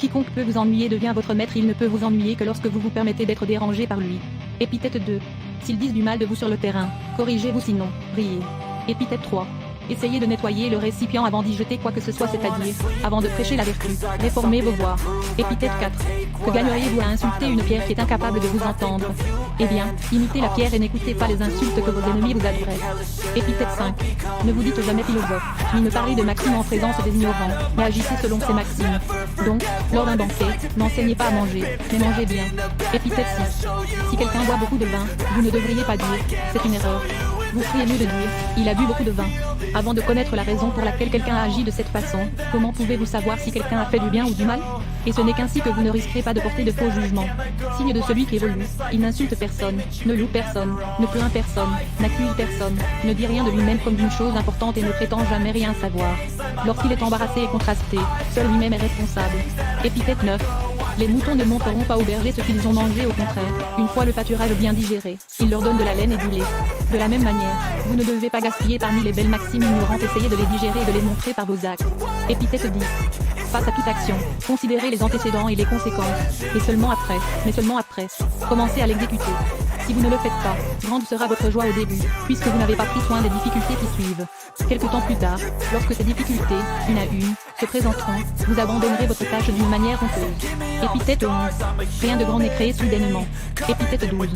Quiconque peut vous ennuyer devient votre maître, il ne peut vous ennuyer que lorsque vous vous permettez d'être dérangé par lui. Épithète 2. S'ils disent du mal de vous sur le terrain, corrigez-vous sinon, riez. Épithète 3. Essayez de nettoyer le récipient avant d'y jeter quoi que ce soit, c'est-à-dire, avant de prêcher la vertu, réformez vos voix. Épithète 4. Que gagneriez-vous à insulter une pierre qui est incapable de vous entendre? Eh bien, imitez la pierre et n'écoutez pas les insultes que vos ennemis vous adressent. Épithète 5. Ne vous dites jamais philosophe, ni ne parlez de maximes en présence des ignorants, mais agissez selon ces maximes. Donc, lors d'un banquet, n'enseignez pas à manger, mais mangez bien. Épithète 6. Si quelqu'un boit beaucoup de vin, vous ne devriez pas dire « c'est une erreur ». Vous feriez mieux de dire « il a bu beaucoup de vin ». Avant de connaître la raison pour laquelle quelqu'un a agi de cette façon, comment pouvez-vous savoir si quelqu'un a fait du bien ou du mal? Et ce n'est qu'ainsi que vous ne risquerez pas de porter de faux jugements. Signe de celui qui évolue, il n'insulte personne, ne loue personne, ne plaint personne, n'accuse personne, ne dit rien de lui-même comme d'une chose importante et ne prétend jamais rien savoir. Lorsqu'il est embarrassé et contrasté, seul lui-même est responsable. Épithète 9. Les moutons ne montreront pas aux bergers ce qu'ils ont mangé, au contraire, une fois le pâturage bien digéré, ils leur donnent de la laine et du lait. De la même manière, vous ne devez pas gaspiller parmi les belles maximes ignorantes, essayez de les digérer et de les montrer par vos actes. Épithète 10. Face à toute action, considérez les antécédents et les conséquences, et seulement après, mais seulement après, commencez à l'exécuter. Si vous ne le faites pas, grande sera votre joie au début, puisque vous n'avez pas pris soin des difficultés qui suivent. Quelque temps plus tard, lorsque ces difficultés, une à une, se présenteront, vous abandonnerez votre tâche d'une manière honteuse. Épithète 11. Rien de grand n'est créé soudainement. Épithète 12.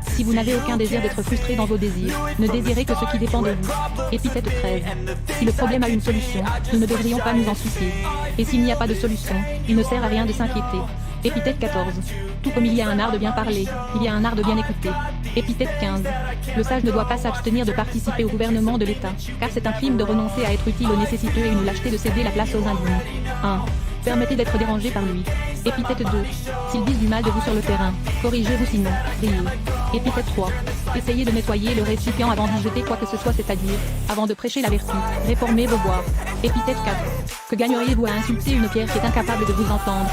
Si vous n'avez aucun désir d'être frustré dans vos désirs, ne désirez que ce qui dépend de vous. Épithète 13. Si le problème a une solution, nous ne devrions pas nous en soucier. Et s'il n'y a pas de solution, il ne sert à rien de s'inquiéter. Épithète 14. Tout comme il y a un art de bien parler, il y a un art de bien écouter. Épithète 15. Le sage ne doit pas s'abstenir de participer au gouvernement de l'État, car c'est un crime de renoncer à être utile aux nécessiteux et une lâcheté de céder la place aux indignes. 1. Permettez d'être dérangé par lui. Épithète 2. S'ils disent du mal de vous sur le terrain, corrigez-vous sinon, riez. Épithète 3. Essayez de nettoyer le récipient avant d'y jeter quoi que ce soit, c'est-à-dire, avant de prêcher la vertu, réformez vos voix. Épithète 4. Que gagneriez-vous à insulter une pierre qui est incapable de vous entendre?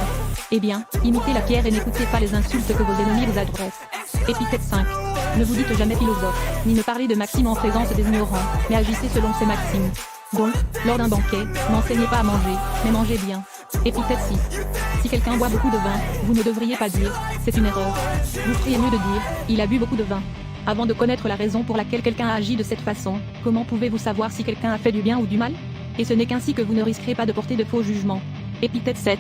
Eh bien, imitez la pierre et n'écoutez pas les insultes que vos ennemis vous adressent. Épithète 5. Ne vous dites jamais philosophe, ni ne parlez de maximes en présence des ignorants, mais agissez selon ces maximes. Donc, lors d'un banquet, n'enseignez pas à manger, mais mangez bien. Épithète 6. Si quelqu'un boit beaucoup de vin, vous ne devriez pas dire « c'est une erreur ». Vous feriez mieux de dire « il a bu beaucoup de vin ». Avant de connaître la raison pour laquelle quelqu'un a agi de cette façon, comment pouvez-vous savoir si quelqu'un a fait du bien ou du mal? Et ce n'est qu'ainsi que vous ne risquerez pas de porter de faux jugements. Épithète 7.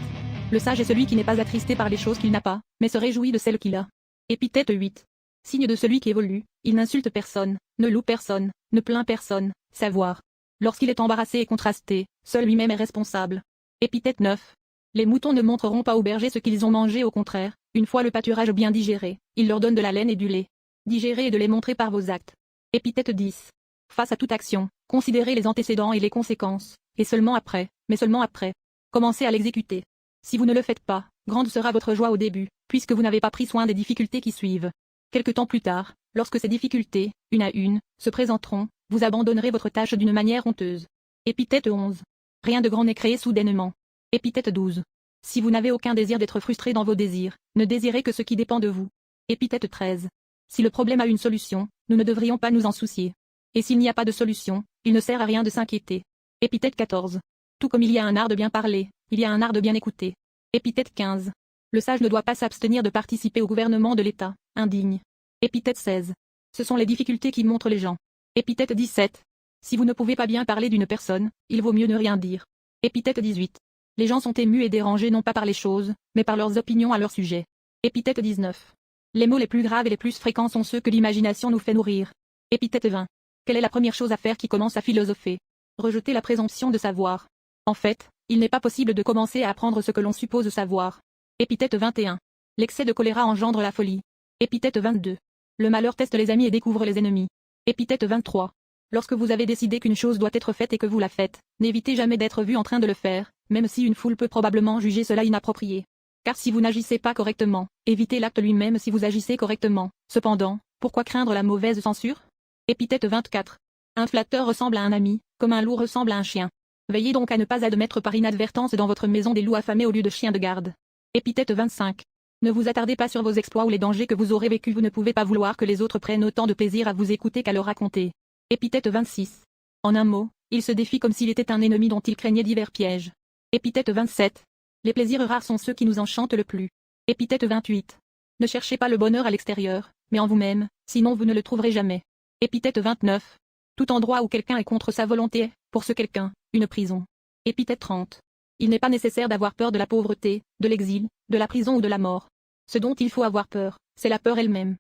Le sage est celui qui n'est pas attristé par les choses qu'il n'a pas, mais se réjouit de celles qu'il a. Épithète 8. Signe de celui qui évolue, il n'insulte personne, ne loue personne, ne plaint personne, savoir. Lorsqu'il est embarrassé et contrasté, seul lui-même est responsable. Épithète 9. Les moutons ne montreront pas aux bergers ce qu'ils ont mangé, au contraire, une fois le pâturage bien digéré, ils leur donnent de la laine et du lait. Digérer et de les montrer par vos actes. Épithète 10. Face à toute action, considérez les antécédents et les conséquences, et seulement après, mais seulement après, commencez à l'exécuter. Si vous ne le faites pas, grande sera votre joie au début, puisque vous n'avez pas pris soin des difficultés qui suivent. Quelque temps plus tard, lorsque ces difficultés, une à une, se présenteront, vous abandonnerez votre tâche d'une manière honteuse. Épithète 11. Rien de grand n'est créé soudainement. Épithète 12. Si vous n'avez aucun désir d'être frustré dans vos désirs, ne désirez que ce qui dépend de vous. Épithète 13. Si le problème a une solution, nous ne devrions pas nous en soucier. Et s'il n'y a pas de solution, il ne sert à rien de s'inquiéter. Épithète 14. Tout comme il y a un art de bien parler, il y a un art de bien écouter. Épithète 15. Le sage ne doit pas s'abstenir de participer au gouvernement de l'État, indigne. Épithète 16. Ce sont les difficultés qui montrent les gens. Épithète 17. Si vous ne pouvez pas bien parler d'une personne, il vaut mieux ne rien dire. Épithète 18. Les gens sont émus et dérangés non pas par les choses, mais par leurs opinions à leur sujet. Épithète 19. Les mots les plus graves et les plus fréquents sont ceux que l'imagination nous fait nourrir. Épithète 20. Quelle est la première chose à faire qui commence à philosopher? Rejeter la présomption de savoir. En fait, il n'est pas possible de commencer à apprendre ce que l'on suppose savoir. Épithète 21. L'excès de choléra engendre la folie. Épithète 22. Le malheur teste les amis et découvre les ennemis. Épithète 23. Lorsque vous avez décidé qu'une chose doit être faite et que vous la faites, n'évitez jamais d'être vu en train de le faire, même si une foule peut probablement juger cela inapproprié. Car si vous n'agissez pas correctement, évitez l'acte lui-même si vous agissez correctement. Cependant, pourquoi craindre la mauvaise censure? Épithète 24. Un flatteur ressemble à un ami, comme un loup ressemble à un chien. Veillez donc à ne pas admettre par inadvertance dans votre maison des loups affamés au lieu de chiens de garde. Épithète 25. Ne vous attardez pas sur vos exploits ou les dangers que vous aurez vécus, vous ne pouvez pas vouloir que les autres prennent autant de plaisir à vous écouter qu'à leur raconter. Épithète 26. En un mot, il se défie comme s'il était un ennemi dont il craignait divers pièges. Épithète 27. Les plaisirs rares sont ceux qui nous enchantent le plus. Épithète 28. Ne cherchez pas le bonheur à l'extérieur, mais en vous-même, sinon vous ne le trouverez jamais. Épithète 29. Tout endroit où quelqu'un est contre sa volonté est, pour ce quelqu'un, une prison. Épithète 30. Il n'est pas nécessaire d'avoir peur de la pauvreté, de l'exil, de la prison ou de la mort. Ce dont il faut avoir peur, c'est la peur elle-même.